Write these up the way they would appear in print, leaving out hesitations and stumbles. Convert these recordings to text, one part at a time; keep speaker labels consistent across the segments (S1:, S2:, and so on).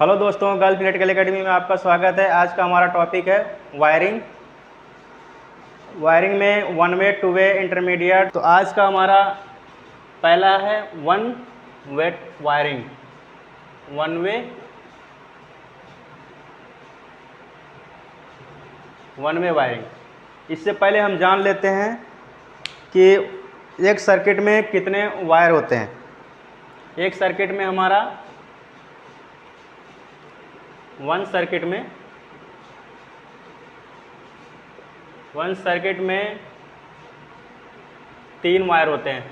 S1: Hello दोस्तों, girls electrical academy में आपका स्वागत है। आज का हमारा टॉपिक है वायरिंग। वायरिंग में one way, two way, intermediate. तो आज का हमारा पहला है one way wiring. One way wiring. इससे पहले हम जान लेते हैं कि एक सर्किट में कितने वायर होते हैं। एक सर्किट में हमारा वन सर्किट में 3 वायर होते हैं।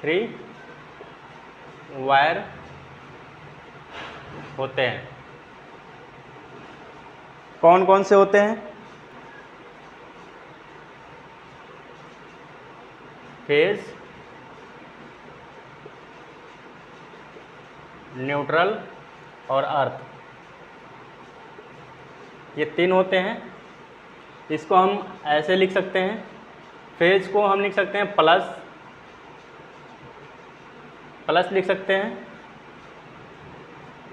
S1: 3 वायर होते हैं। कौन कौन से होते हैं? फेज, न्यूट्रल और अर्थ, ये 3 होते हैं। इसको हम ऐसे लिख सकते हैं। फेज को हम लिख सकते हैं प्लस लिख सकते हैं,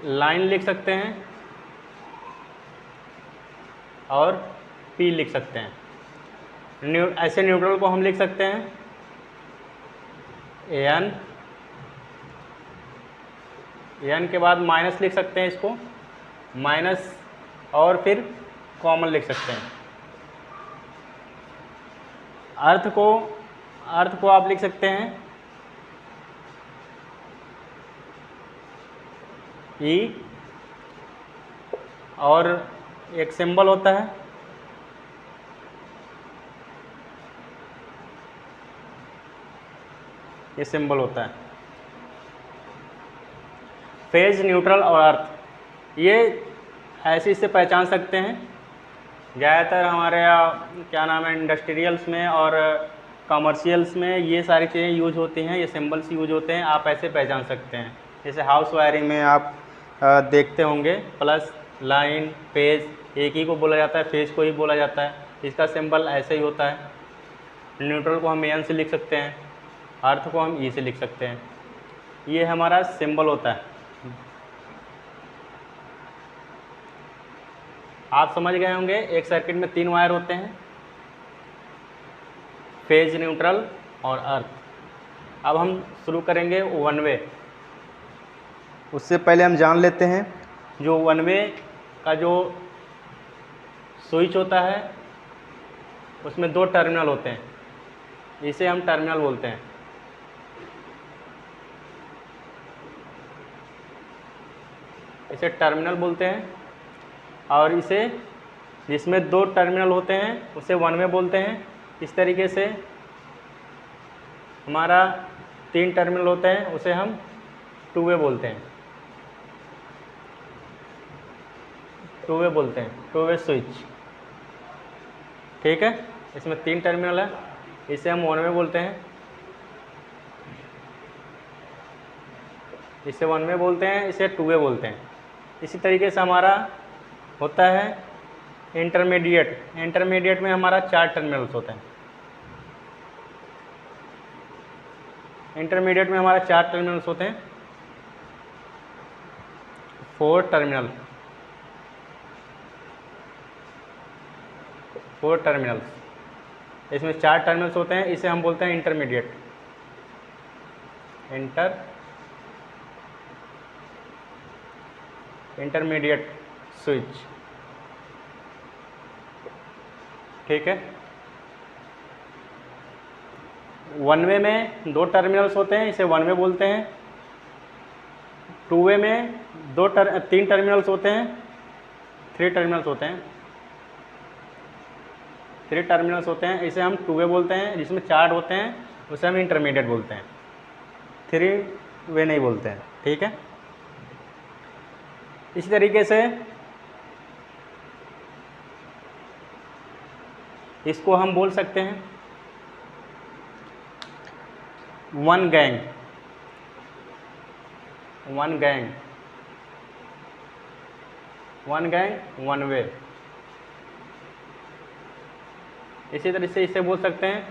S1: लाइन लिख सकते हैं और पी लिख सकते हैं। ऐसे न्यूट्रल को हम लिख सकते हैं एन के बाद माइनस लिख सकते हैं, इसको माइनस, और फिर कॉमन लिख सकते हैं। अर्थ को आप लिख सकते हैं ई, और एक सिंबल होता है ये सिंबल होता है। फेज, न्यूट्रल और अर्थ, ये ऐसे इससे पहचान सकते हैं। ज़्यादातर हमारे यहाँ क्या नाम है, इंडस्ट्रियल्स में और कमर्शियल्स में ये सारी चीज़ें यूज होती हैं, ये सिंबल्स यूज होते हैं। आप ऐसे पहचान सकते हैं। जैसे हाउस वायरिंग में आप देखते होंगे प्लस, लाइन, फेज एक ही को बोला जाता है, फेज को ही बोला जाता है। इसका सिंबल ऐसे ही होता है। न्यूट्रल को हम एन से लिख सकते हैं, अर्थ को हम ई से लिख सकते हैं। ये हमारा सिंबल होता है। आप समझ गए होंगे। एक सर्किट में 3 वायर होते हैं, फेज, न्यूट्रल और अर्थ। अब हम शुरू करेंगे वन वे। उससे पहले हम जान लेते हैं जो वन वे का जो स्विच होता है उसमें 2 टर्मिनल होते हैं। इसे हम टर्मिनल बोलते हैं। इसे टर्मिनल बोलते हैं। और इसे जिसमें 2 टर्मिनल होते हैं उसे वन वे बोलते हैं। इस तरीके से हमारा 3 टर्मिनल होते हैं उसे हम टू वे बोलते हैं। Two way switch. ठीक है, इसमें 3 टर्मिनल है, इसे हम वन वे बोलते हैं। इसे वन वे बोलते हैं, इसे टू वे बोलते हैं। इसी तरीके से हमारा होता है इंटरमीडिएट में हमारा 4 टर्मिनल्स होते हैं। इंटरमीडिएट में हमारा 4 टर्मिनल्स होते हैं, 4 टर्मिनल्स। इसमें 4 टर्मिनल्स होते हैं, इसे हम बोलते हैं इंटरमीडिएट स्विच। ठीक है। वन वे में 2 टर्मिनल्स होते हैं, इसे वन वे बोलते हैं। टू वे में 3 टर्मिनल्स होते हैं, 3 टर्मिनल्स होते हैं। 3 टर्मिनल्स होते हैं, इसे हम टू वे बोलते हैं। जिसमें 4 होते हैं उसे हम इंटरमीडिएट बोलते हैं, 3 वे नहीं बोलते हैं। ठीक है। इसी तरीके से इसको हम बोल सकते हैं वन गैंग, वन वे। इसी तरह से इसे बोल सकते हैं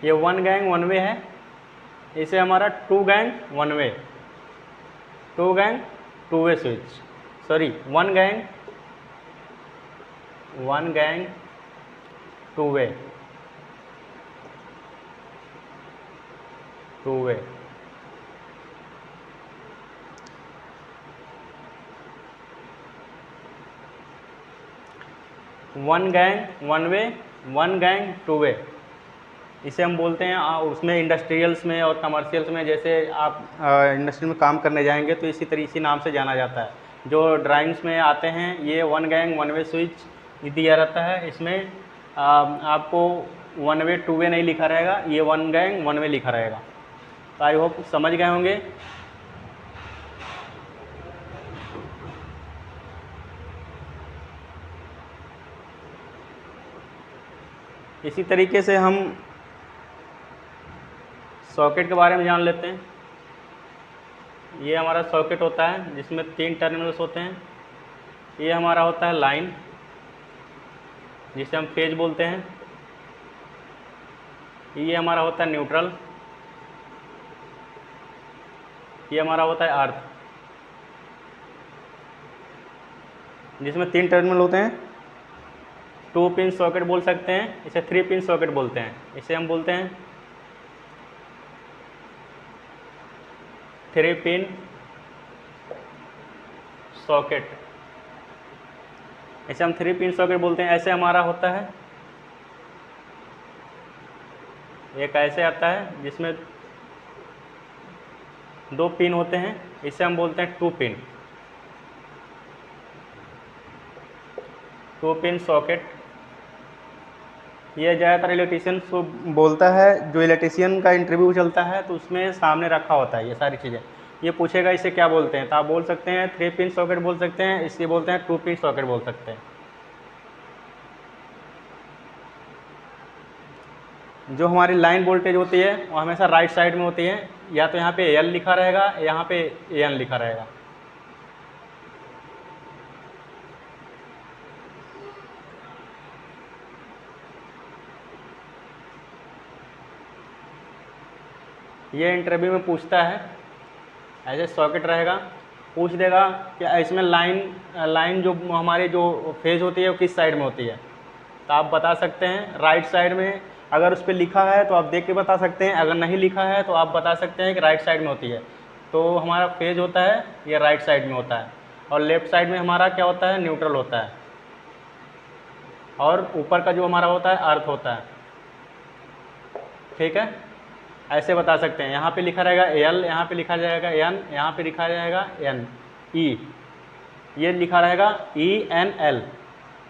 S1: ये वन गैंग वन वे है, इसे हमारा two gang one way switch, sorry one gang two way one gang two way इसे हम बोलते हैं। उसमें इंडस्ट्रियल्स में और कमर्शियल्स में, जैसे आप इंडस्ट्री में काम करने जाएंगे तो इसी नाम से जाना जाता है। जो ड्राइंग्स में आते हैं ये one gang one way switch दिया रहता है। इसमें आपको वन वे टू वे नहीं लिखा रहेगा, ये वन गैंग वन वे लिखा रहेगा। तो आई होप समझ गए होंगे। इसी तरीके से हम सॉकेट के बारे में जान लेते हैं। ये हमारा सॉकेट होता है जिसमें 3 टर्मिनल्स होते हैं। ये हमारा होता है लाइन, जिसे हम फेज बोलते हैं। ये हमारा होता है न्यूट्रल। ये हमारा होता है अर्थ, जिसमें 3 टर्मिनल होते हैं। 2 पिन सॉकेट बोल सकते हैं, इसे 3 पिन सॉकेट बोलते हैं। इसे हम बोलते हैं 3 पिन सॉकेट, इसे हम 3 पिन सॉकेट बोलते हैं। ऐसे हमारा होता है, एक ऐसे आता है जिसमें 2 पिन होते हैं, इसे हम बोलते हैं 2 पिन सॉकेट। ये ज़्यादातर इलेक्ट्रीशियन को बोलता है, जो इलेक्ट्रीशियन का इंटरव्यू चलता है तो उसमें सामने रखा होता है ये सारी चीज़ें। ये पूछेगा इसे क्या बोलते हैं, तो आप बोल सकते हैं 3 पिन सॉकेट बोल सकते हैं, इसे बोलते हैं 2 पिन सॉकेट बोल सकते हैं। जो हमारी लाइन वोल्टेज होती है वो हमेशा राइट साइड में होती है, या तो यहाँ पे एल लिखा रहेगा, यहाँ पे एन लिखा रहेगा। ये इंटरव्यू में पूछता है, ऐसे सॉकेट रहेगा, पूछ देगा कि इसमें लाइन जो हमारी जो फेज होती है वो किस साइड में होती है। तो आप बता सकते हैं राइट साइड में। अगर उस पर लिखा है तो आप देख के बता सकते हैं, अगर नहीं लिखा है तो आप बता सकते हैं कि राइट साइड में होती है। तो हमारा फेज होता है ये राइट साइड में होता है, और लेफ़्ट साइड में हमारा क्या होता है, न्यूट्रल होता है, और ऊपर का जो हमारा होता है अर्थ होता है। ठीक है, ऐसे बता सकते हैं। यहाँ पे लिखा रहेगा एल, यहाँ पे लिखा जाएगा एन, यहाँ पे लिखा जाएगा एन ई, ये लिखा रहेगा ई एन एल।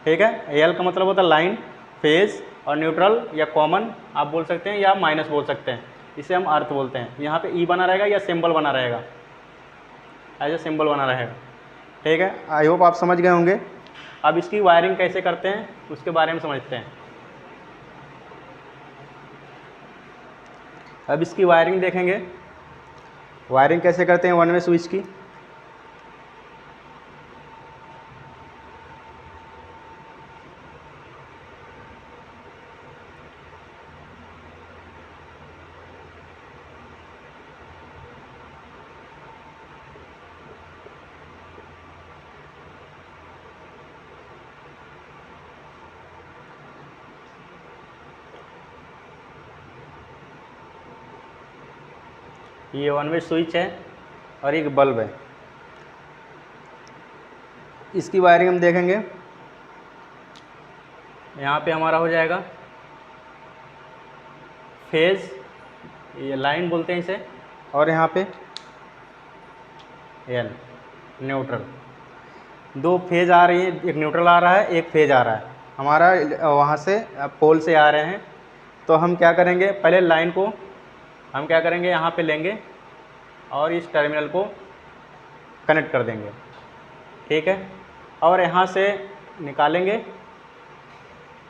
S1: ठीक है, एल का मतलब होता है लाइन, फेज, और न्यूट्रल या कॉमन आप बोल सकते हैं, या माइनस बोल सकते हैं, इसे हम अर्थ बोलते हैं। यहाँ पे ई बना रहेगा या सिंबल बना रहेगा, ऐसे सिंबल बना रहेगा। ठीक है, आई होप आप समझ गए होंगे। अब इसकी वायरिंग कैसे करते हैं उसके बारे में समझते हैं। अब इसकी वायरिंग देखेंगे, वायरिंग कैसे करते हैं वन वे स्विच की। ये वन वे स्विच है और एक बल्ब है। इसकी वायरिंग हम देखेंगे, यहाँ पे हमारा हो जाएगा फेज, ये लाइन बोलते हैं इसे, और यहाँ पे एन न्यूट्रल। 2 फेज आ रही है, एक न्यूट्रल आ रहा है, एक फेज आ रहा है, हमारा वहाँ से पोल से आ रहे हैं। तो हम क्या करेंगे, पहले लाइन को हम क्या करेंगे, यहाँ पे लेंगे और इस टर्मिनल को कनेक्ट कर देंगे। ठीक है, और यहाँ से निकालेंगे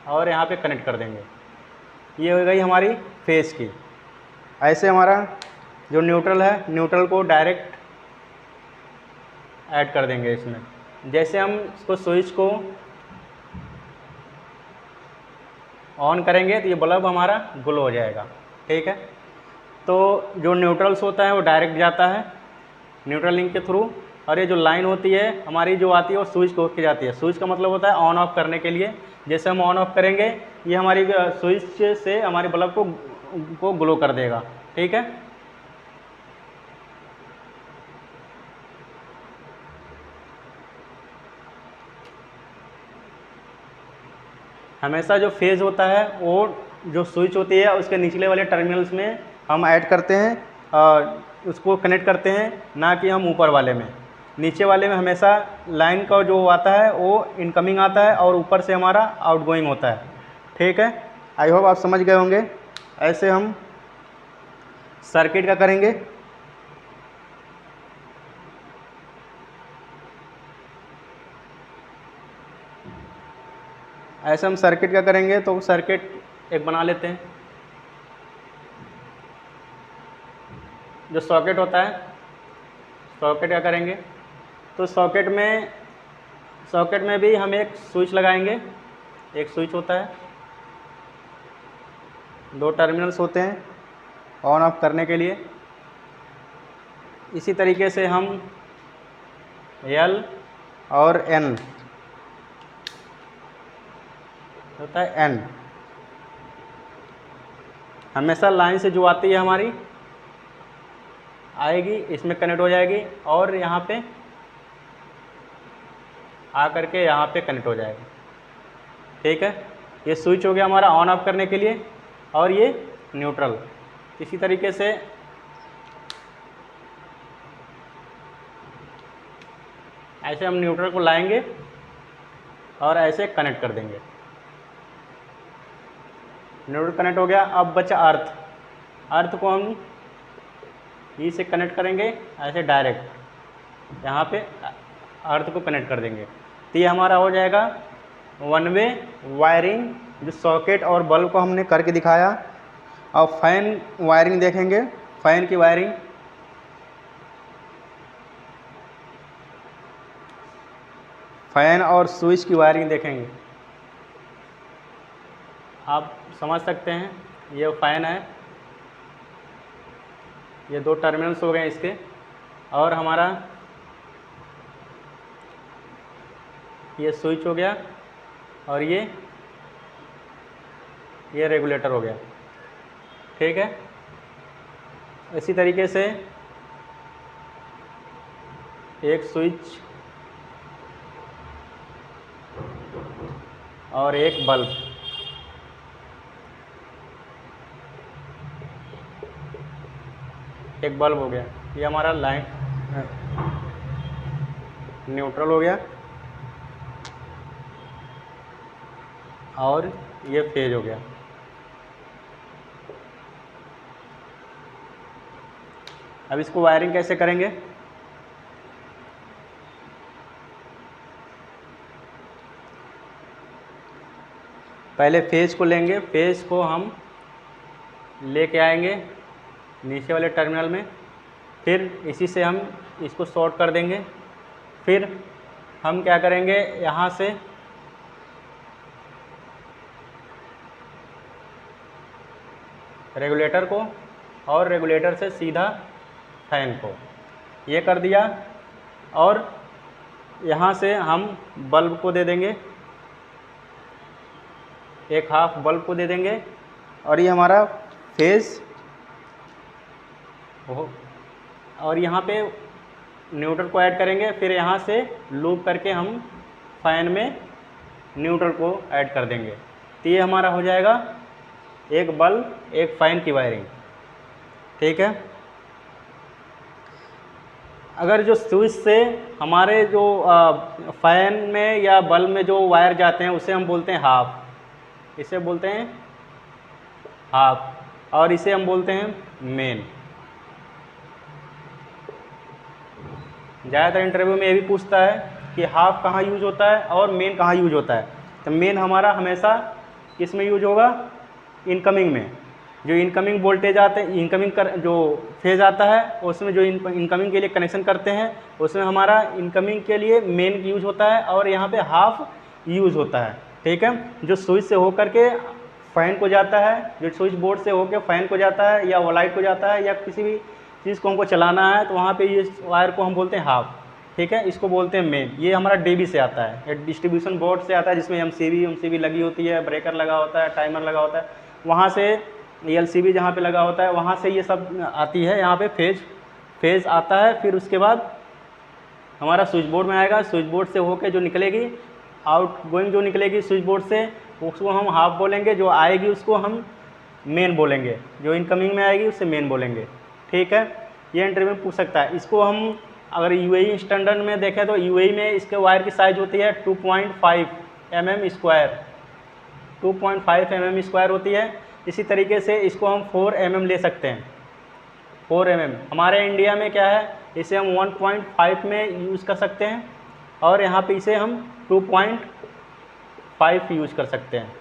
S1: और यहाँ पे कनेक्ट कर देंगे। ये हो गई हमारी फेज की। ऐसे हमारा जो न्यूट्रल है, न्यूट्रल को डायरेक्ट ऐड कर देंगे इसमें। जैसे हम इसको स्विच को ऑन करेंगे तो ये बल्ब हमारा ग्लो हो जाएगा। ठीक है, तो जो न्यूट्रल्स होता है वो डायरेक्ट जाता है न्यूट्रल लिंक के थ्रू, और ये जो लाइन होती है हमारी जो आती है वो स्विच को होकर जाती है। स्विच का मतलब होता है ऑन ऑफ करने के लिए। जैसे हम ऑन ऑफ करेंगे ये हमारी स्विच से हमारे बल्ब को ग्लो कर देगा। ठीक है, हमेशा जो फेज होता है वो जो स्विच होती है उसके निचले वाले टर्मिनल्स में हम ऐड करते हैं, उसको कनेक्ट करते हैं, ना कि हम ऊपर वाले में। नीचे वाले में हमेशा लाइन का जो आता है वो इनकमिंग आता है और ऊपर से हमारा आउटगोइंग होता है। ठीक है, आई होप आप समझ गए होंगे। ऐसे हम सर्किट का करेंगे। ऐसे हम सर्किट का करेंगे तो सर्किट एक बना लेते हैं। जो सॉकेट होता है, सॉकेट का करेंगे तो सॉकेट में भी हम एक स्विच लगाएंगे। एक स्विच होता है, दो टर्मिनल्स होते हैं ऑन ऑफ करने के लिए। इसी तरीके से हम L और N होता है N, हमेशा लाइन से जो आती है हमारी आएगी, इसमें कनेक्ट हो जाएगी और यहाँ पे आ करके यहाँ पे कनेक्ट हो जाएगा। ठीक है, ये स्विच हो गया हमारा ऑन ऑफ करने के लिए, और ये न्यूट्रल। इसी तरीके से ऐसे हम न्यूट्रल को लाएंगे और ऐसे कनेक्ट कर देंगे। न्यूट्रल कनेक्ट हो गया। अब बचा अर्थ। अर्थ को हम ई से कनेक्ट करेंगे ऐसे डायरेक्ट, यहाँ पे अर्थ को कनेक्ट कर देंगे। तो ये हमारा हो जाएगा वन वे वायरिंग, जो सॉकेट और बल्ब को हमने करके दिखाया। और फैन वायरिंग देखेंगे, फैन की वायरिंग। फैन और स्विच की वायरिंग देखेंगे। आप समझ सकते हैं, ये फैन है, ये दो टर्मिनल्स हो गए इसके, और हमारा ये स्विच हो गया, और ये रेगुलेटर हो गया। ठीक है, इसी तरीके से एक स्विच और एक बल्ब। एक बल्ब हो गया, ये हमारा लाइन न्यूट्रल हो गया, और ये फेज हो गया। अब इसको वायरिंग कैसे करेंगे? पहले फेज को लेंगे, फेज को हम लेके आएंगे नीचे वाले टर्मिनल में, फिर इसी से हम इसको शॉर्ट कर देंगे। फिर हम क्या करेंगे, यहाँ से रेगुलेटर को, और रेगुलेटर से सीधा फैन को, ये कर दिया। और यहाँ से हम बल्ब को दे देंगे, एक हाफ बल्ब को दे देंगे, और ये हमारा फेज हो। और यहाँ पे न्यूट्रल को ऐड करेंगे, फिर यहाँ से लूप करके हम फैन में न्यूट्रल को ऐड कर देंगे। तो ये हमारा हो जाएगा एक बल्ब एक फैन की वायरिंग। ठीक है, अगर जो स्विच से हमारे जो फैन में या बल्ब में जो वायर जाते हैं उसे हम बोलते हैं हाफ, इसे बोलते हैं हाफ, और इसे हम बोलते हैं मेन। ज़्यादातर इंटरव्यू में ये भी पूछता है कि हाफ कहाँ यूज होता है और मेन कहाँ यूज होता है। तो मेन हमारा हमेशा किस में यूज होगा, इनकमिंग में। जो इनकमिंग वोल्टेज आते हैं, इनकमिंग जो फेज आता है उसमें जो इनकमिंग के लिए कनेक्शन करते हैं उसमें हमारा इनकमिंग के लिए मेन यूज होता है, और यहाँ पे हाफ यूज होता है। ठीक है, जो स्विच से होकर के फ़ैन को जाता है, जो स्विच बोर्ड से होकर फ़ैन को जाता है या वो लाइट को जाता है या किसी भी चीज़ को हमको चलाना है, तो वहाँ पे ये वायर को हम बोलते हैं हाफ, ठीक है। इसको बोलते हैं मेन। ये हमारा डीबी से आता है, ये डिस्ट्रीब्यूशन बोर्ड से आता है, जिसमें एमसीबी लगी होती है, ब्रेकर लगा होता है, टाइमर लगा होता है। वहाँ से एलसीबी जहाँ पे लगा होता है वहाँ से ये सब आती है। यहाँ पे फेज़ आता है, फिर उसके बाद हमारा स्विच बोर्ड में आएगा। स्विच बोर्ड से होके जो निकलेगी, आउट गोइंग जो निकलेगी स्विच बोर्ड से, उसको हम हाफ बोलेंगे। जो आएगी उसको हम मेन बोलेंगे। जो इनकमिंग में आएगी उससे मेन बोलेंगे, ठीक है। ये इंटरव्यू में पूछ सकता है। इसको हम अगर यूएई स्टैंडर्ड में देखें तो यूएई में इसके वायर की साइज़ होती है 2.5 mm स्क्वायर, 2.5 mm स्क्वायर होती है। इसी तरीके से इसको हम 4 mm ले सकते हैं, 4 mm। हमारे इंडिया में क्या है, इसे हम 1.5 में यूज़ कर सकते हैं और यहाँ पे इसे हम 2.5 यूज़ कर सकते हैं।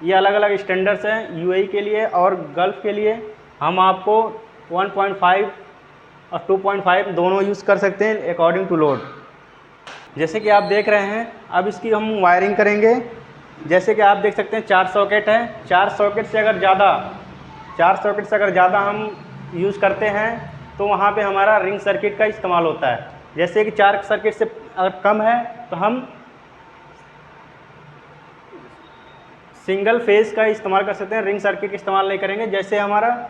S1: ये अलग अलग स्टैंडर्ड्स हैं यूएई के लिए और गल्फ़ के लिए। हम आपको 1.5 और 2.5 दोनों यूज़ कर सकते हैं अकॉर्डिंग टू लोड। जैसे कि आप देख रहे हैं, अब इसकी हम वायरिंग करेंगे। जैसे कि आप देख सकते हैं 4 सॉकेट है। 4 सॉकेट से अगर ज़्यादा हम यूज़ करते हैं तो वहाँ पे हमारा रिंग सर्किट का इस्तेमाल होता है। जैसे कि 4 सर्किट से अगर कम है तो हम सिंगल फेज़ का इस्तेमाल कर सकते हैं, रिंग सर्किट इस्तेमाल नहीं करेंगे। जैसे हमारा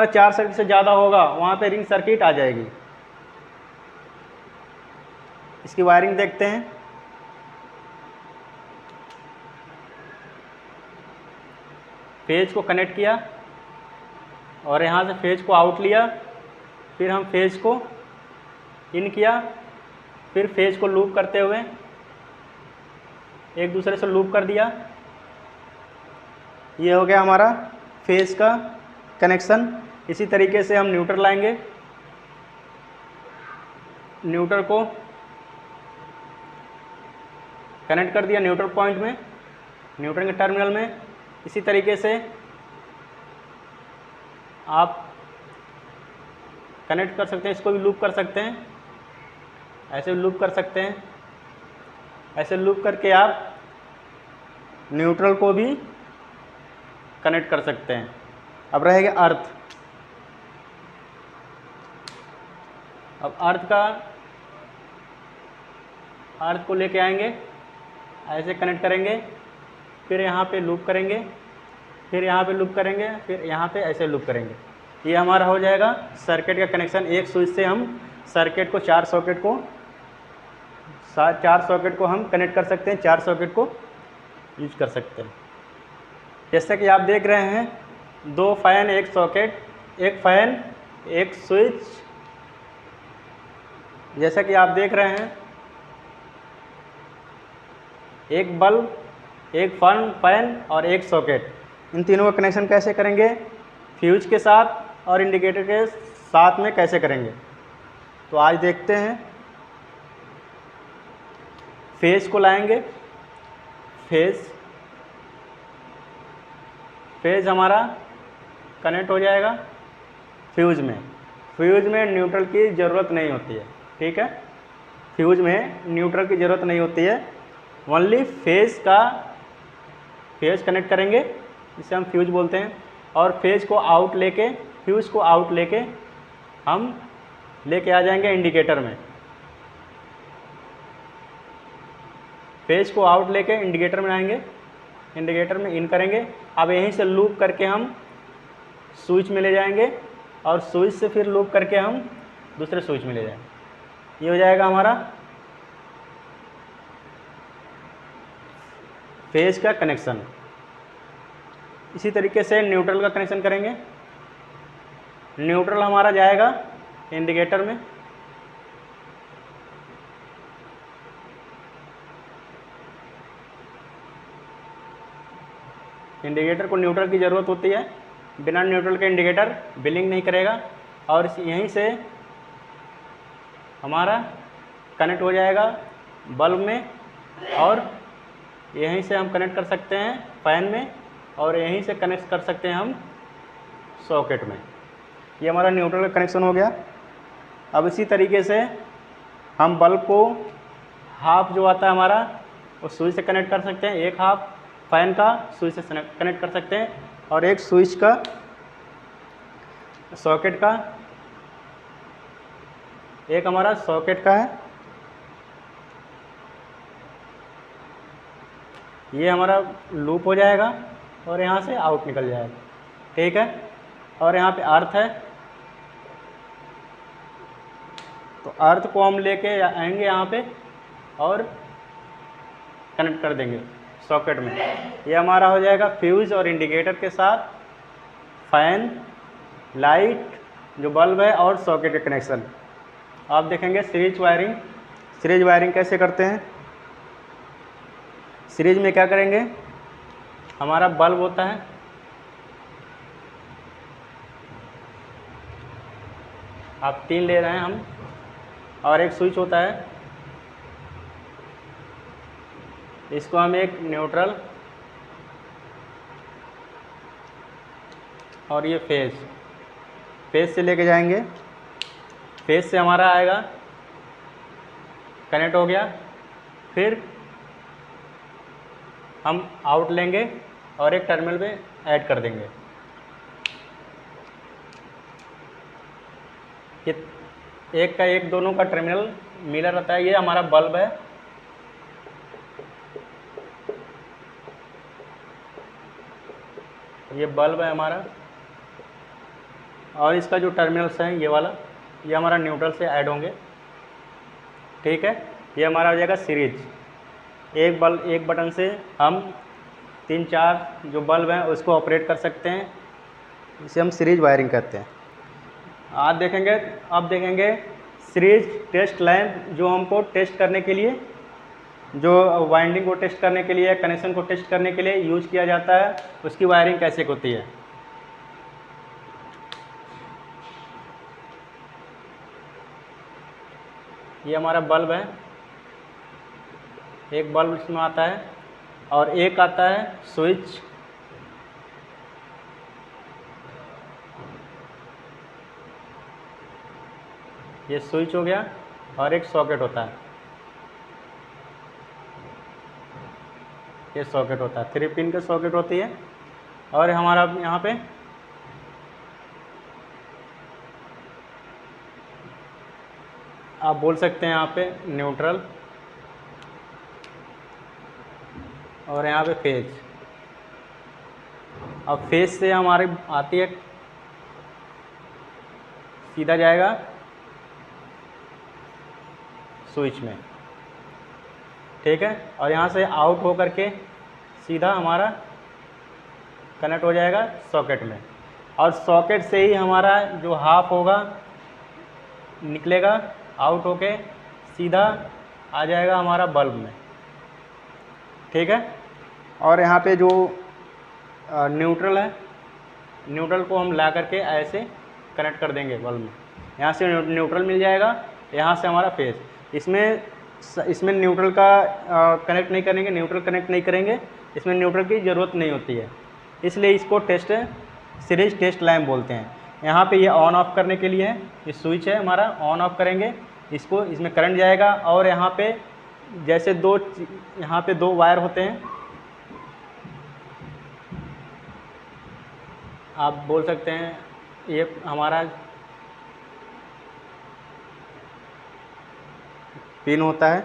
S1: 4 सर्किट से ज़्यादा होगा वहाँ पे रिंग सर्किट आ जाएगी। इसकी वायरिंग देखते हैं। फेज को कनेक्ट किया और यहाँ से फेज को आउट लिया, फिर हम फेज को इन किया, फिर फेज को लूप करते हुए एक दूसरे से लूप कर दिया। ये हो गया हमारा फेज का कनेक्शन। इसी तरीके से हम न्यूट्रल लाएंगे। न्यूट्रल को कनेक्ट कर दिया न्यूट्रल पॉइंट में, न्यूट्रल के टर्मिनल में। इसी तरीके से आप कनेक्ट कर सकते हैं, इसको भी लूप कर सकते हैं, ऐसे लूप कर सकते हैं। ऐसे लूप करके आप न्यूट्रल को भी कनेक्ट कर सकते हैं। अब रहेगा अर्थ। अब अर्थ को लेके आएंगे, ऐसे कनेक्ट करेंगे, फिर यहाँ पे लूप करेंगे, फिर यहाँ पे लूप करेंगे, फिर यहाँ पे ऐसे लूप करेंगे। ये हमारा हो जाएगा सर्किट का कनेक्शन। एक स्विच से हम सर्किट को 4 सॉकेट को हम कनेक्ट कर सकते हैं, 4 सॉकेट को यूज कर सकते हैं। जैसे कि आप देख रहे हैं 2 फैन, 1 सॉकेट, 1 फैन, 1 स्विच। जैसा कि आप देख रहे हैं 1 बल्ब, 1 फैन और 1 सॉकेट। इन तीनों का कनेक्शन कैसे करेंगे, फ्यूज के साथ और इंडिकेटर के साथ में कैसे करेंगे, तो आज देखते हैं। फेज को लाएंगे। फेज हमारा कनेक्ट हो जाएगा फ्यूज में। फ्यूज में न्यूट्रल की ज़रूरत नहीं होती है, ठीक है। फ्यूज में न्यूट्रल की ज़रूरत नहीं होती है, ओनली फेज कनेक्ट करेंगे, इसे हम फ्यूज बोलते हैं। और फेज को आउट लेके, फ्यूज को आउट लेके हम लेके आ जाएंगे इंडिकेटर में। फेज को आउट लेके इंडिकेटर में आएंगे, इंडिकेटर में इन करेंगे। अब यहीं से लूप करके हम स्विच में ले जाएंगे और स्विच से फिर लूप करके हम दूसरे स्विच में ले जाएंगे। ये हो जाएगा हमारा फेज का कनेक्शन। इसी तरीके से न्यूट्रल का कनेक्शन करेंगे। न्यूट्रल हमारा जाएगा इंडिकेटर में, इंडिकेटर को न्यूट्रल की ज़रूरत होती है, बिना न्यूट्रल के इंडिकेटर बिलिंग नहीं करेगा। और यहीं से हमारा कनेक्ट हो जाएगा बल्ब में, और यहीं से हम कनेक्ट कर सकते हैं फैन में, और यहीं से कनेक्ट कर सकते हैं हम सॉकेट में। ये हमारा न्यूट्रल का कनेक्शन हो गया। अब इसी तरीके से हम बल्ब को हाफ जो आता है हमारा, वो स्विच से कनेक्ट कर सकते हैं, एक हाफ, फ़ैन का स्विच से कनेक्ट कर सकते हैं, और एक स्विच का सॉकेट का, एक हमारा सॉकेट का है, ये हमारा लूप हो जाएगा और यहाँ से आउट निकल जाएगा, ठीक है। और यहाँ पे अर्थ है, तो अर्थ को हम लेके आएंगे यहाँ पे और कनेक्ट कर देंगे सॉकेट में। ये हमारा हो जाएगा फ्यूज़ और इंडिकेटर के साथ फ़ैन, लाइट जो बल्ब है और सॉकेट का कनेक्शन। आप देखेंगे सीरीज वायरिंग। सीरीज वायरिंग कैसे करते हैं? सीरीज में क्या करेंगे, हमारा बल्ब होता है, आप 3 ले रहे हैं हम, और एक स्विच होता है, इसको हम एक न्यूट्रल और ये फेज से लेके जाएंगे। फेज से हमारा आएगा, कनेक्ट हो गया, फिर हम आउट लेंगे और एक टर्मिनल पे ऐड कर देंगे। एक का एक दोनों का टर्मिनल मिला रहता है। ये हमारा बल्ब है, ये बल्ब है हमारा, और इसका जो टर्मिनल्स है ये वाला, ये हमारा न्यूट्रल से ऐड होंगे, ठीक है। ये हमारा हो जाएगा सीरीज। एक बटन से हम 3-4 जो बल्ब हैं उसको ऑपरेट कर सकते हैं, इसे हम सीरीज वायरिंग कहते हैं। अब देखेंगे सीरीज टेस्ट लैंप, जो हमको टेस्ट करने के लिए, जो वाइंडिंग को टेस्ट करने के लिए, कनेक्शन को टेस्ट करने के लिए यूज़ किया जाता है, उसकी वायरिंग कैसे होती है। ये हमारा बल्ब है, एक बल्ब इसमें आता है और एक आता है स्विच, ये स्विच हो गया, और एक सॉकेट होता है, ये सॉकेट होता है, 3 पिन की सॉकेट होती है। और हमारा यहाँ पे आप बोल सकते हैं यहाँ पे न्यूट्रल, और यहाँ पे फेज। अब फेज से हमारी आती है, सीधा जाएगा स्विच में, ठीक है। और यहाँ से आउट हो करके सीधा हमारा कनेक्ट हो जाएगा सॉकेट में, और सॉकेट से ही हमारा जो हाफ होगा निकलेगा, आउट होके सीधा आ जाएगा हमारा बल्ब में, ठीक है। और यहाँ पे जो न्यूट्रल है, न्यूट्रल को हम ला करके ऐसे कनेक्ट कर देंगे बल्ब में, यहाँ से न्यूट्रल मिल जाएगा, यहाँ से हमारा फेज। इसमें न्यूट्रल का कनेक्ट नहीं करेंगे, न्यूट्रल कनेक्ट नहीं करेंगे, इसमें न्यूट्रल की ज़रूरत नहीं होती है, इसलिए इसको सीरीज टेस्ट लैंप बोलते हैं। यहाँ पे ये ऑन ऑफ करने के लिए है, ये स्विच है हमारा, ऑन ऑफ करेंगे इसको, इसमें करंट जाएगा, और यहाँ पे जैसे यहाँ पे 2 वायर होते हैं, आप बोल सकते हैं ये हमारा पिन होता है,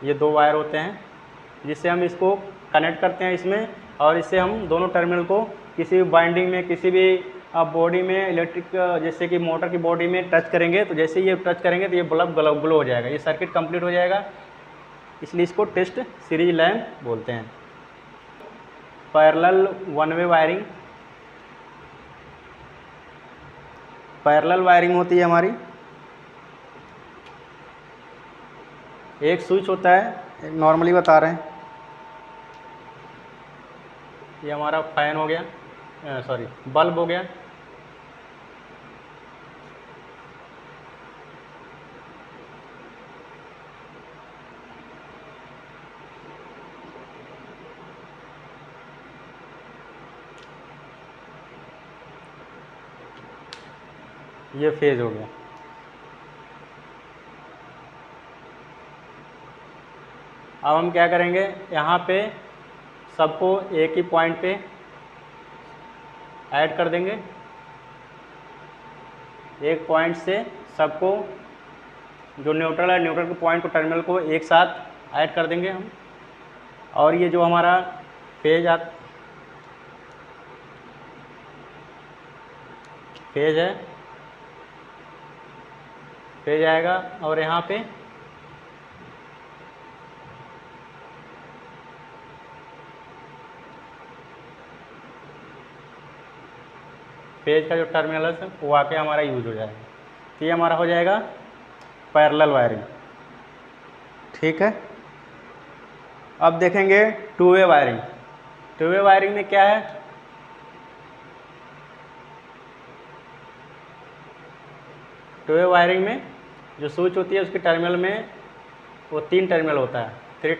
S1: ये 2 वायर होते हैं जिससे हम इसको कनेक्ट करते हैं इसमें, और इससे हम दोनों टर्मिनल को किसी भी बाइंडिंग में, किसी भी बॉडी में, इलेक्ट्रिक जैसे कि मोटर की बॉडी में टच करेंगे, तो जैसे ये टच करेंगे तो ये बल्ब ग्लो हो जाएगा, ये सर्किट कंप्लीट हो जाएगा, इसलिए इसको टेस्ट सीरीज लैंप बोलते हैं। Parallel one way wiring, parallel wiring होती है हमारी, एक स्विच होता है, नॉर्मली बता रहे हैं, ये हमारा फैन हो गया, सॉरी बल्ब हो गया, ये फेज हो गया। अब हम क्या करेंगे, यहाँ पे सबको एक ही पॉइंट पे ऐड कर देंगे। एक पॉइंट से सबको, जो न्यूट्रल है, न्यूट्रल के पॉइंट को, टर्मिनल को एक साथ ऐड कर देंगे हम। और ये जो हमारा फेज है, फेज आएगा और यहाँ पे फेज का जो टर्मिनल है वो आके हमारा यूज हो जाएगा। तो ये हमारा हो जाएगा पैरेलल वायरिंग। ठीक है। अब देखेंगे two way wiring. Two way wiring में क्या है, टू वे वायरिंग में जो स्विच होती है उसके टर्मिनल में वो 3 टर्मिनल होता है, 3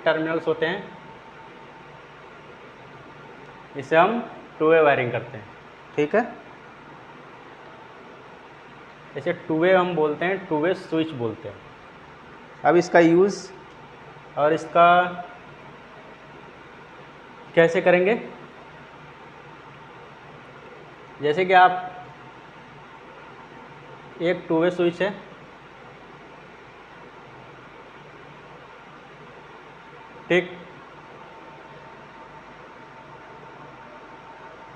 S1: टर्मिनल्स होते हैं। इसे हम टू वे वायरिंग करते हैं। ठीक है। इसे टू वे हम बोलते हैं, टू वे स्विच बोलते हैं। अब इसका यूज़ और इसका कैसे करेंगे, जैसे कि आप एक टू वे स्विच है, ठीक,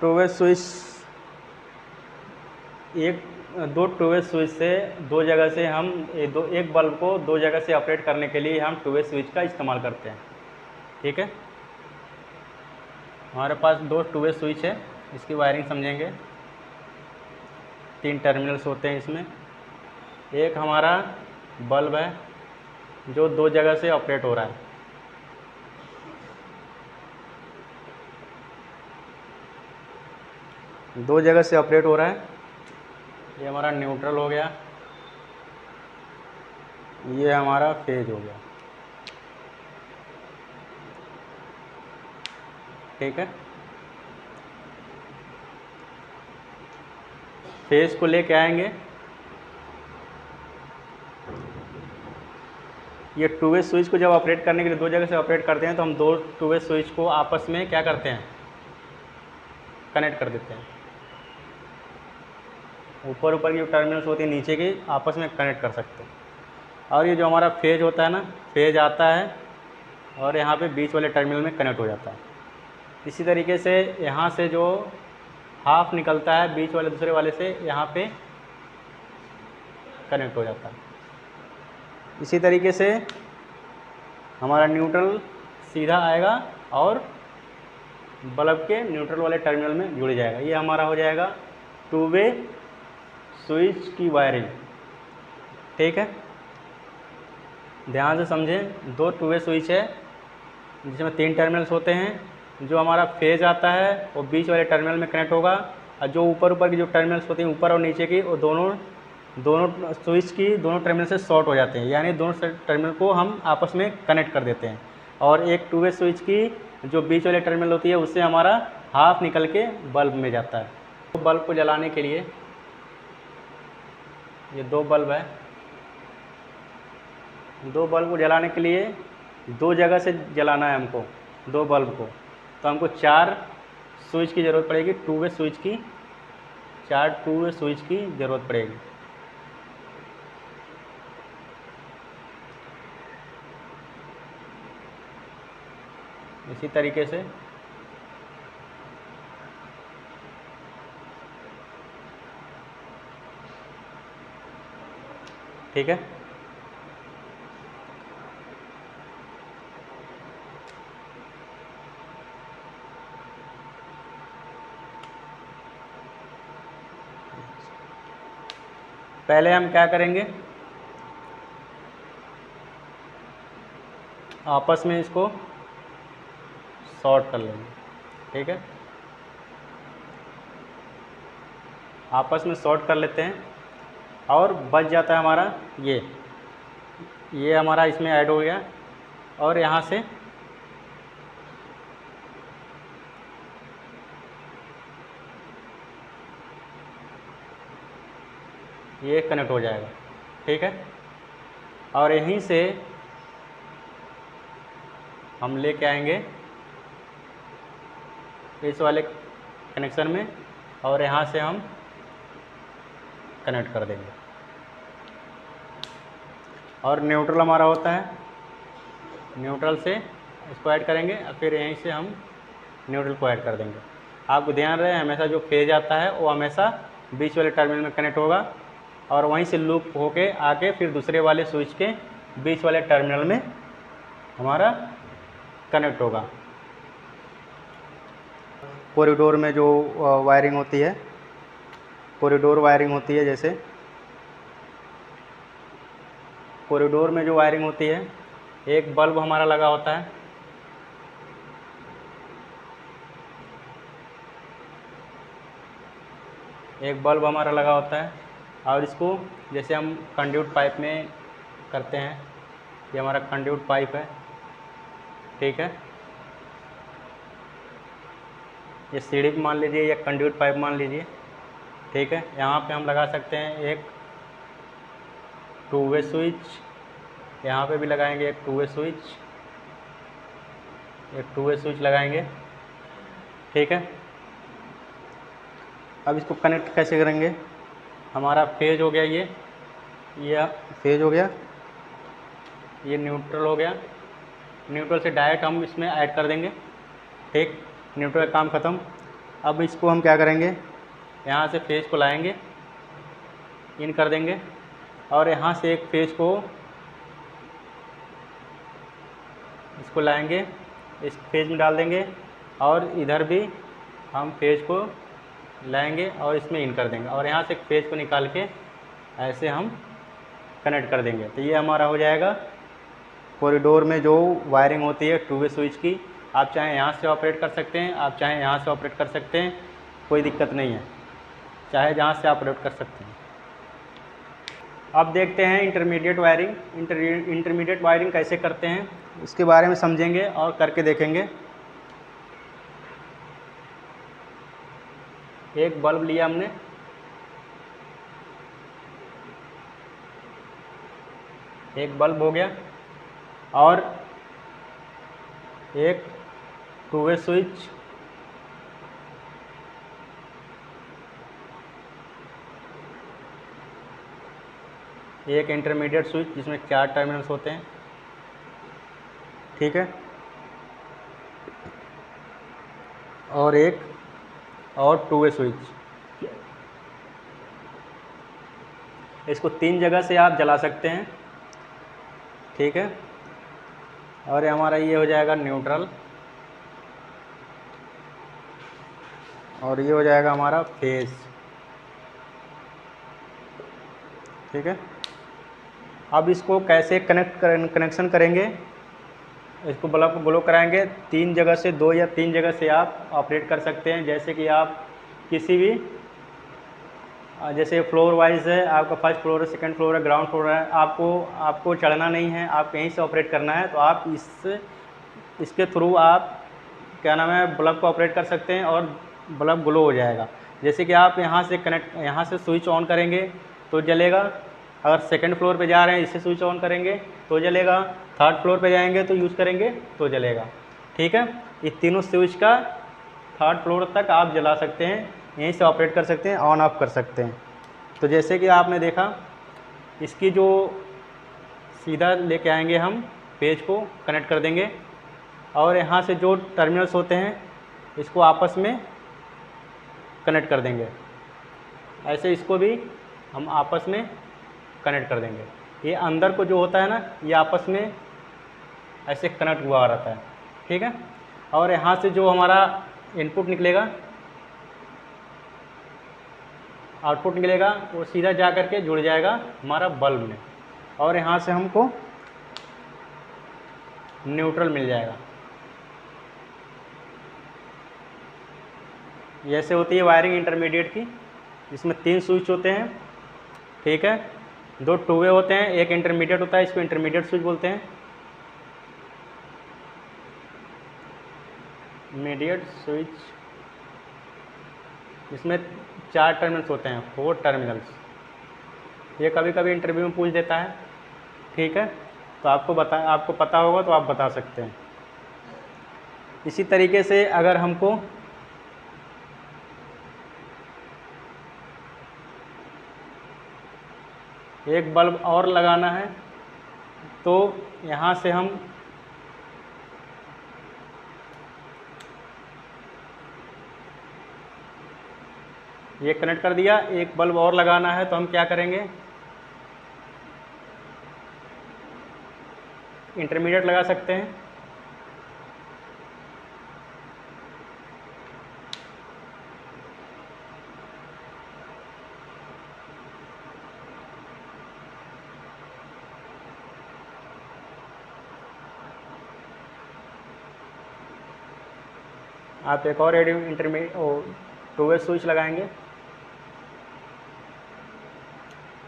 S1: टू वे स्विच, दो टू वे स्विच से दो जगह से हम एक बल्ब को दो जगह से ऑपरेट करने के लिए हम टू वे स्विच का इस्तेमाल करते हैं। ठीक है। हमारे पास 2 टू वे स्विच है, इसकी वायरिंग समझेंगे। 3 टर्मिनल्स होते हैं इसमें। एक हमारा बल्ब है जो 2 जगह से ऑपरेट हो रहा है। दो जगह से ऑपरेट हो रहा है। ये हमारा न्यूट्रल हो गया, ये हमारा फेज हो गया। ठीक है। फेज को लेके आएंगे, ये टू वे स्विच को जब ऑपरेट करने के लिए 2 जगह से ऑपरेट करते हैं तो हम 2 टू वे स्विच को आपस में क्या करते हैं, कनेक्ट कर देते हैं। ऊपर की जो टर्मिनल्स होती है नीचे की आपस में कनेक्ट कर सकते हैं। और ये जो हमारा फेज होता है ना, फेज आता है और यहाँ पे बीच वाले टर्मिनल में कनेक्ट हो जाता है। इसी तरीके से यहाँ से जो हाफ निकलता है बीच वाले दूसरे वाले से यहाँ पे कनेक्ट हो जाता है। इसी तरीके से हमारा न्यूट्रल सीधा आएगा और बल्ब के न्यूट्रल वाले टर्मिनल में जुड़ जाएगा। ये हमारा हो जाएगा टू वे स्विच की वायरिंग। ठीक है। ध्यान से समझें, 2 टू वे स्विच है जिसमें 3 टर्मिनल्स होते हैं। जो हमारा फेज आता है वो बीच वाले टर्मिनल में कनेक्ट होगा और जो ऊपर की जो टर्मिनल्स होती हैं ऊपर और नीचे की, वो दोनों स्विच की दोनों टर्मिनल से शॉर्ट हो जाते हैं, यानी दोनों टर्मिनल को हम आपस में कनेक्ट कर देते हैं। और एक टू वे स्विच की जो बीच वाले टर्मिनल होती है उससे हमारा हाफ निकल के बल्ब में जाता है। तो बल्ब को जलाने के लिए ये 2 बल्ब है, 2 बल्ब को जलाने के लिए 2 जगह से जलाना है हमको 2 बल्ब को, तो हमको 4 स्विच की ज़रूरत पड़ेगी। टू वे स्विच की 4 टू वे स्विच की ज़रूरत पड़ेगी। इसी तरीके से ठीक है। पहले हम क्या करेंगे, आपस में इसको शॉर्ट कर लेंगे। ठीक है। आपस में शॉर्ट कर लेते हैं और बच जाता है हमारा ये हमारा इसमें ऐड हो गया। और यहाँ से ये कनेक्ट हो जाएगा। ठीक है। और यहीं से हम लेके आएंगे इस वाले कनेक्शन में और यहाँ से हम कनेक्ट कर देंगे। और न्यूट्रल हमारा होता है, न्यूट्रल से इसको ऐड करेंगे और फिर यहीं से हम न्यूट्रल को ऐड कर देंगे। आपको ध्यान रहे हमेशा जो फेज आता है वो हमेशा बीच वाले टर्मिनल में कनेक्ट होगा और वहीं से लूप होके आके फिर दूसरे वाले स्विच के बीच वाले टर्मिनल में हमारा कनेक्ट होगा। कॉरिडोर में जो वायरिंग होती है, कॉरिडोर वायरिंग होती है, जैसे कॉरिडोर में जो वायरिंग होती है, एक बल्ब हमारा लगा होता है, एक बल्ब हमारा लगा होता है और इसको जैसे हम कंड्यूट पाइप में करते हैं, ये हमारा कंड्यूट पाइप है, ठीक है। ये सीढ़ी मान लीजिए या कंड्यूट पाइप मान लीजिए, ठीक है। यहाँ पे हम लगा सकते हैं एक 2 वे स्विच, यहाँ पे भी लगाएंगे एक 2 वे स्विच, एक 2 वे स्विच लगाएंगे, ठीक है। अब इसको कनेक्ट कैसे करेंगे? हमारा फेज हो गया, ये फेज हो गया, ये न्यूट्रल हो गया, न्यूट्रल से डायरेक्ट हम इसमें ऐड कर देंगे, ठीक। न्यूट्रल का काम ख़त्म। अब इसको हम क्या करेंगे, यहाँ से फेज को लाएंगे, इन कर देंगे और यहाँ से एक फेज को इसको लाएंगे, इस फेज में डाल देंगे और इधर भी हम फेज को लाएंगे और इसमें इन कर देंगे और यहाँ से एक फेज को निकाल के ऐसे हम कनेक्ट कर देंगे। तो ये हमारा हो जाएगा कॉरिडोर में जो वायरिंग होती है 2 वे स्विच की। आप चाहें यहाँ से ऑपरेट कर सकते हैं, आप चाहें यहाँ से ऑपरेट कर सकते हैं, कोई दिक्कत नहीं है, चाहे जहाँ से ऑपरेट कर सकते हैं। अब देखते हैं इंटरमीडिएट वायरिंग। इंटरमीडिएट वायरिंग कैसे करते हैं इसके बारे में समझेंगे और करके देखेंगे। एक बल्ब लिया हमने, एक बल्ब हो गया और एक 2 वे स्विच, एक इंटरमीडिएट स्विच जिसमें 4 टर्मिनल्स होते हैं, ठीक है, और एक और 2 वे स्विच। इसको 3 जगह से आप जला सकते हैं, ठीक है। और हमारा ये हो जाएगा न्यूट्रल और ये हो जाएगा हमारा फेज, ठीक है। अब इसको कैसे कनेक्शन करेंगे, इसको बल्ब को ग्लो कराएंगे। 3 जगह से, 2 या 3 जगह से आप ऑपरेट कर सकते हैं। जैसे कि आप किसी भी, जैसे फ्लोर वाइज है, आपका फर्स्ट फ्लोर है, सेकंड फ्लोर है, ग्राउंड फ्लोर है, आपको चढ़ना नहीं है, आप यहीं से ऑपरेट करना है, तो आप इसके थ्रू आप क्या नाम है बल्ब को ऑपरेट कर सकते हैं और बल्ब ग्लो हो जाएगा। जैसे कि आप यहाँ से स्विच ऑन करेंगे तो जलेगा, अगर सेकंड फ्लोर पे जा रहे हैं इससे स्विच ऑन करेंगे तो जलेगा, थर्ड फ्लोर पे जाएंगे तो यूज़ करेंगे तो जलेगा, ठीक है। ये तीनों स्विच का थर्ड फ्लोर तक आप जला सकते हैं, यहीं से ऑपरेट कर सकते हैं, ऑन ऑफ कर सकते हैं। तो जैसे कि आपने देखा, इसकी जो सीधा लेके आएंगे हम पेज को कनेक्ट कर देंगे और यहाँ से जो टर्मिनल्स होते हैं इसको आपस में कनेक्ट कर देंगे। ऐसे इसको भी हम आपस में कनेक्ट कर देंगे। ये अंदर को जो होता है ना, ये आपस में ऐसे कनेक्ट हुआ रहता है, ठीक है। और यहाँ से जो हमारा इनपुट निकलेगा, आउटपुट निकलेगा, वो सीधा जा कर के जुड़ जाएगा हमारा बल्ब में और यहाँ से हमको न्यूट्रल मिल जाएगा। जैसे होती है वायरिंग इंटरमीडिएट की, जिसमें 3 स्विच होते हैं, ठीक है, 2 2 वे होते हैं, एक इंटरमीडिएट होता है, इसको इंटरमीडिएट स्विच बोलते हैं। मीडिएट स्विच, इसमें 4 टर्मिनल्स होते हैं, 4 टर्मिनल्स। ये कभी कभी इंटरव्यू में पूछ देता है, ठीक है, तो आपको पता होगा तो आप बता सकते हैं। इसी तरीके से अगर हमको एक बल्ब और लगाना है तो यहाँ से हम ये कनेक्ट कर दिया। एक बल्ब और लगाना है तो हम क्या करेंगे, इंटरमीडिएट लगा सकते हैं। आप एक और इंटरमीडिएट 2 वे स्विच लगाएंगे,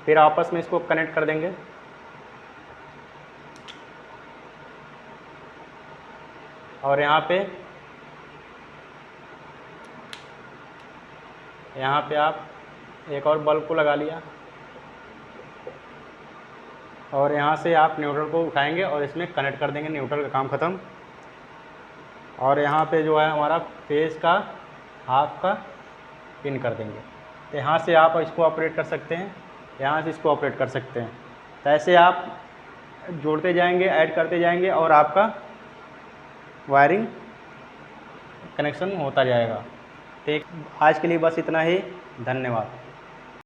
S1: फिर आपस में इसको कनेक्ट कर देंगे। और यहाँ पे आप एक और बल्ब को लगा लिया और यहाँ से आप न्यूट्रल को उठाएंगे और इसमें कनेक्ट कर देंगे। न्यूट्रल का काम ख़त्म। और यहाँ पे जो है हमारा फेस का हाफ का पिन कर देंगे। तो यहाँ से आप इसको ऑपरेट कर सकते हैं, यहाँ से इसको ऑपरेट कर सकते हैं। तो ऐसे आप जोड़ते जाएंगे, ऐड करते जाएंगे और आपका वायरिंग कनेक्शन होता जाएगा। ठीक, आज के लिए बस इतना ही। धन्यवाद।